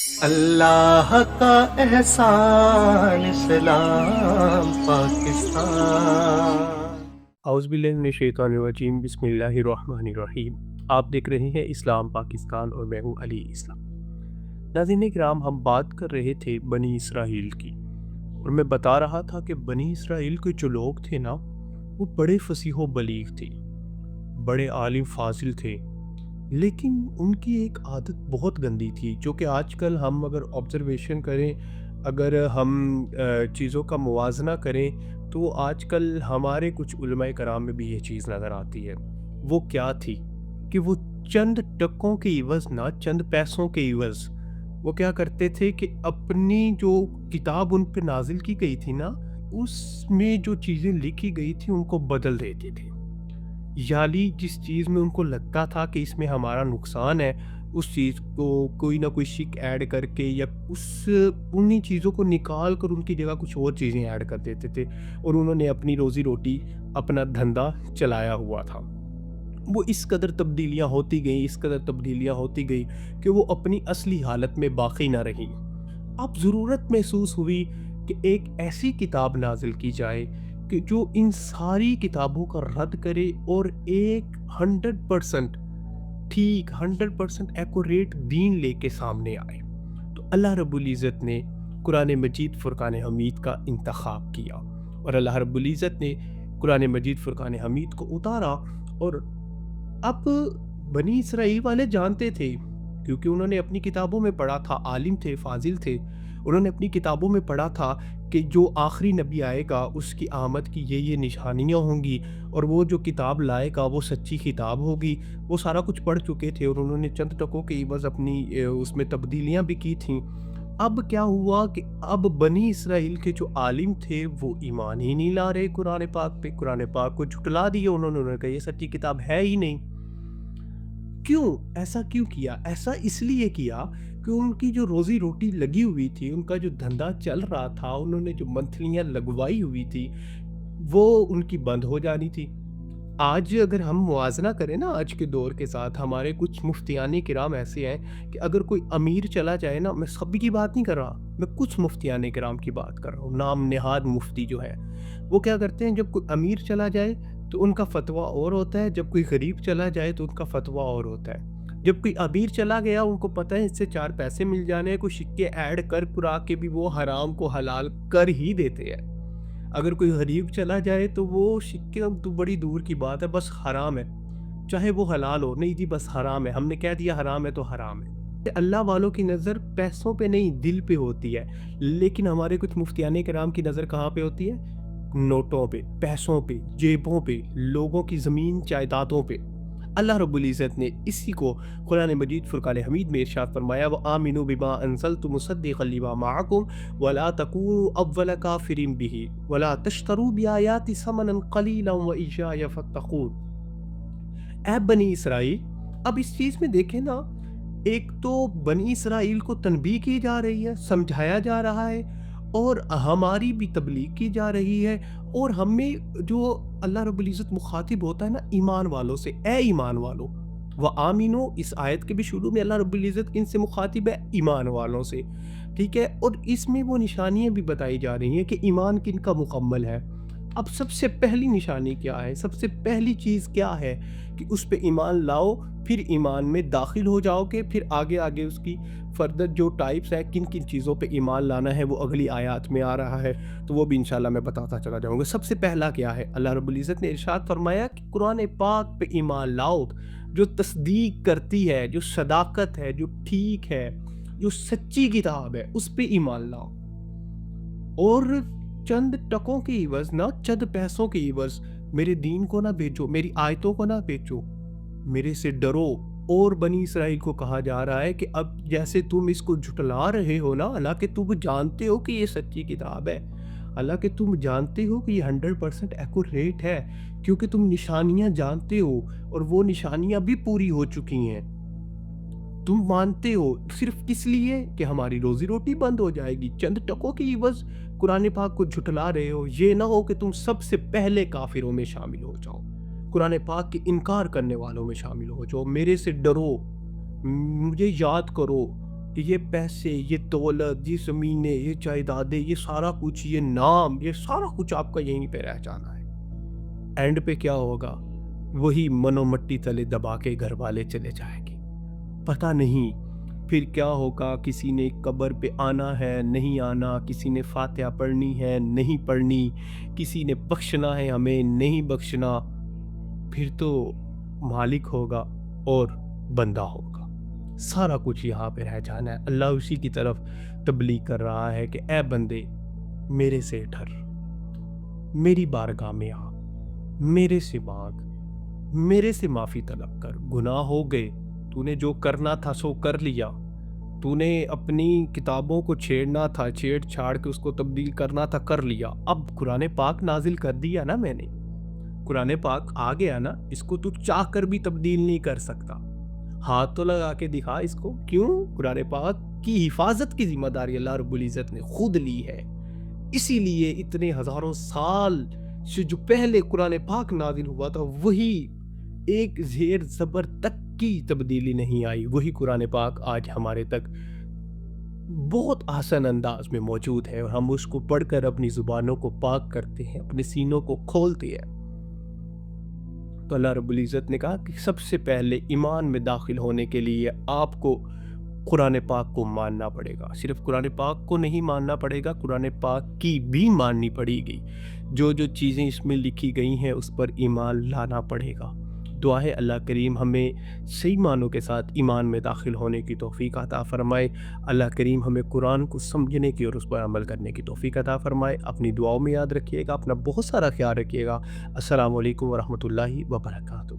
اللہ کا احسان اسلام پاکستان۔ اعوذ باللہ من الشیطان الرجیم، بسم اللہ الرحمن الرحیم۔ آپ دیکھ رہے ہیں اسلام پاکستان اور میں ہوں علی اسلام۔ ناظرین کرام، ہم بات کر رہے تھے بنی اسرائیل کی، اور میں بتا رہا تھا کہ بنی اسرائیل کے جو لوگ تھے نا، وہ بڑے فصیح و بلیغ تھے، بڑے عالم فاضل تھے، لیکن ان کی ایک عادت بہت گندی تھی، جو کہ آج کل ہم اگر آبزرویشن کریں، اگر ہم چیزوں کا موازنہ کریں، تو آج کل ہمارے کچھ علماء کرام میں بھی یہ چیز نظر آتی ہے۔ وہ کیا تھی کہ وہ چند ٹکوں کے عوض نہ، چند پیسوں کے عوض وہ کیا کرتے تھے کہ اپنی جو کتاب ان پہ نازل کی گئی تھی نا، اس میں جو چیزیں لکھی گئی تھی ان کو بدل دیتے تھے، یعنی جس چیز میں ان کو لگتا تھا کہ اس میں ہمارا نقصان ہے، اس چیز کو کوئی نہ کوئی شک ایڈ کر کے یا انہی چیزوں کو نکال کر ان کی جگہ کچھ اور چیزیں ایڈ کر دیتے تھے، اور انہوں نے اپنی روزی روٹی، اپنا دھندا چلایا ہوا تھا۔ وہ اس قدر تبدیلیاں ہوتی گئیں کہ وہ اپنی اصلی حالت میں باقی نہ رہیں۔ اب ضرورت محسوس ہوئی کہ ایک ایسی کتاب نازل کی جائے کہ جو ان ساری کتابوں کا رد کرے اور ایک 100% ٹھیک 100% ایکوریٹ دین لے کے سامنے آئے۔ تو اللہ رب العزت نے قرآن مجید فرقان حمید کا انتخاب کیا، اور اللہ رب العزت نے قرآن مجید فرقان حمید کو اتارا۔ اور اب بنی اسرائیل والے جانتے تھے، کیونکہ انہوں نے اپنی کتابوں میں پڑھا تھا، عالم تھے، فاضل تھے، انہوں نے اپنی کتابوں میں پڑھا تھا کہ جو آخری نبی آئے گا اس کی آمد کی یہ نشانیاں ہوں گی، اور وہ جو کتاب لائے گا وہ سچی کتاب ہوگی۔ وہ سارا کچھ پڑھ چکے تھے، اور انہوں نے چند ٹکوں کے عوض اپنی اس میں تبدیلیاں بھی کی تھیں۔ اب کیا ہوا کہ اب بنی اسرائیل کے جو عالم تھے وہ ایمان ہی نہیں لا رہے قرآن پاک پہ، قرآن پاک کو جھٹلا دیا انہوں نے کہا یہ سچی کتاب ہے ہی نہیں۔ کیوں کیا؟ ایسا اس لیے کیا کہ ان کی جو روزی روٹی لگی ہوئی تھی، ان کا جو دھندا چل رہا تھا، انہوں نے جو منتھلیاں لگوائی ہوئی تھی، وہ ان کی بند ہو جانی تھی۔ آج اگر ہم موازنہ کریں نا آج کے دور کے ساتھ، ہمارے کچھ مفتیان کرام ایسے ہیں کہ اگر کوئی امیر چلا جائے نا، میں سب کی بات نہیں کر رہا، میں کچھ مفتیان کرام کی بات کر رہا ہوں، نام نہاد مفتی جو ہے، وہ کیا کرتے ہیں، جب کوئی امیر چلا جائے تو ان کا فتویٰ اور ہوتا ہے، جب کوئی غریب چلا جائے تو ان کا فتویٰ اور ہوتا ہے۔ جب کوئی امیر چلا گیا، ان کو پتہ ہے اس سے 4 پیسے مل جانے ہیں، کوئی سکے ایڈ کر کرا کے بھی وہ حرام کو حلال کر ہی دیتے ہیں۔ اگر کوئی غریب چلا جائے تو وہ سکے تو بڑی دور کی بات ہے، بس حرام ہے، چاہے وہ حلال ہو، نہیں جی بس حرام ہے، ہم نے کہہ دیا حرام ہے تو حرام ہے۔ اللہ والوں کی نظر پیسوں پہ نہیں، دل پہ ہوتی ہے، لیکن ہمارے کچھ مفتیان کرام کی نظر کہاں پہ ہوتی ہے؟ نوٹوں پہ، پیسوں پہ، جیبوں پہ، لوگوں کی زمین جائیدادوں پہ۔ اللہ رب العزت نے اسی کو قرآن مجید فرقان حمید میں ارشاد فرمایا، وَآمِنُوا بِمَا أَنزَلْتُ مُصَدِّقًا لِمَا مَعَكُمْ وَلَا تَكُونُوا أَوَّلَ كَافِرٍ بِهِ وَلَا تَشْتَرُوا بِآيَاتِ ثَمَنًا قَلِيلًا وَإِيَّايَ فَاتَّقُونِ۔ اے بنی اسرائیل، اب اس چیز میں دیکھیں نا، ایک تو بنی اسرائیل کو تنبیہ کی جا رہی ہے، سمجھایا جا رہا ہے، اور ہماری بھی تبلیغ کی جا رہی ہے، اور ہمیں جو اللہ رب العزت مخاطب ہوتا ہے نا ایمان والوں سے، اے ایمان والو، وَآمِنُوا، اس آیت کے بھی شروع میں اللہ رب العزت کن سے مخاطب ہے؟ ایمان والوں سے، ٹھیک ہے؟ اور اس میں وہ نشانیاں بھی بتائی جا رہی ہیں کہ ایمان کن کا مکمل ہے۔ اب سب سے پہلی نشانی کیا ہے؟ سب سے پہلی چیز کیا ہے کہ اس پہ ایمان لاؤ، پھر ایمان میں داخل ہو جاؤ گے، پھر آگے اس کی فردر جو ٹائپس ہے، کن کن چیزوں پہ ایمان لانا ہے، وہ اگلی آیات میں آ رہا ہے، تو وہ بھی انشاءاللہ میں بتاتا چلا جاؤں گا۔ سب سے پہلا کیا ہے؟ اللہ رب العزت نے ارشاد فرمایا کہ قرآن پاک پہ ایمان لاؤ، جو تصدیق کرتی ہے، جو صداقت ہے، جو ٹھیک ہے، جو سچی کتاب ہے، اس پہ ایمان لاؤ، اور چند ٹکوں کے عوض نہ، چند پیسوں کے عوض میرے دین کو نہ بیچو، میری آیتوں کو نہ بیچو، میرے سے ڈرو۔ اور بنی اسرائیل کو کہا جا رہا ہے کہ اب جیسے تم اس کو جھٹلا رہے ہو نا، حالانکہ تم جانتے ہو کہ یہ سچی کتاب ہے، حالانکہ تم جانتے ہو کہ یہ 100% ایکوریٹ ہے، کیونکہ تم نشانیاں جانتے ہو، اور وہ نشانیاں بھی پوری ہو چکی ہیں، تم مانتے ہو، صرف اس لیے کہ ہماری روزی روٹی بند ہو جائے گی، چند ٹکوں کی عوض قرآن پاک کو جھٹلا رہے ہو۔ یہ نہ ہو کہ تم سب سے پہلے کافروں میں شامل ہو جاؤ، قرآن پاک کے انکار کرنے والوں میں شامل ہو جاؤ۔ میرے سے ڈرو، مجھے یاد کرو، یہ پیسے، یہ دولت، یہ زمینیں، یہ جائیدادیں، یہ سارا کچھ، یہ نام، یہ سارا کچھ آپ کا یہیں پہ رہ جانا ہے۔ اینڈ پہ کیا ہوگا؟ وہی منو مٹی تلے دبا کے گھر والے چلے جائیں گے۔ پتہ نہیں پھر کیا ہوگا، کسی نے قبر پہ آنا ہے نہیں آنا، کسی نے فاتحہ پڑھنی ہے نہیں پڑھنی، کسی نے بخشنا ہے ہمیں نہیں بخشنا، پھر تو مالک ہوگا اور بندہ ہوگا، سارا کچھ یہاں پہ رہ جانا ہے۔ اللہ اسی کی طرف تبلیغ کر رہا ہے کہ اے بندے میرے سے ڈر، میری بارگاہ میں آ، میرے سے مانگ، میرے سے معافی طلب کر، گناہ ہو گئے، تو نے جو کرنا تھا سو کر لیا، تو نے اپنی کتابوں کو چھیڑنا تھا چھیڑ چھاڑ کے اس کو تبدیل کرنا تھا کر لیا، اب قرآن پاک نازل کر دیا نا میں نے، قرآن پاک آ گیا نا، اس کو تو چاہ کر بھی تبدیل نہیں کر سکتا، ہاتھ تو لگا کے دکھا اس کو۔ کیوں؟ قرآن پاک کی حفاظت کی ذمہ داری اللہ رب العزت نے خود لی ہے، اسی لیے اتنے ہزاروں سال سے جو پہلے قرآن پاک نازل ہوا تھا وہی ایک زیر زبر تک کی تبدیلی نہیں آئی، وہی قرآن پاک آج ہمارے تک بہت آسان انداز میں موجود ہے، اور ہم اس کو پڑھ کر اپنی زبانوں کو پاک کرتے ہیں، اپنے سینوں کو کھولتے ہیں۔ تو اللہ رب العزت نے کہا کہ سب سے پہلے ایمان میں داخل ہونے کے لیے آپ کو قرآن پاک کو ماننا پڑے گا، صرف قرآن پاک کو نہیں ماننا پڑے گا، قرآن پاک کی بھی ماننی پڑے گی، جو جو چیزیں اس میں لکھی گئی ہیں اس پر ایمان لانا پڑے گا۔ دعا ہے اللہ کریم ہمیں صحیح معنوں کے ساتھ ایمان میں داخل ہونے کی توفیق عطا فرمائے، اللہ کریم ہمیں قرآن کو سمجھنے کی اور اس پر عمل کرنے کی توفیق عطا فرمائے۔ اپنی دعاؤں میں یاد رکھیے گا، اپنا بہت سارا خیال رکھیے گا۔ السلام علیکم ورحمۃ اللہ وبرکاتہ۔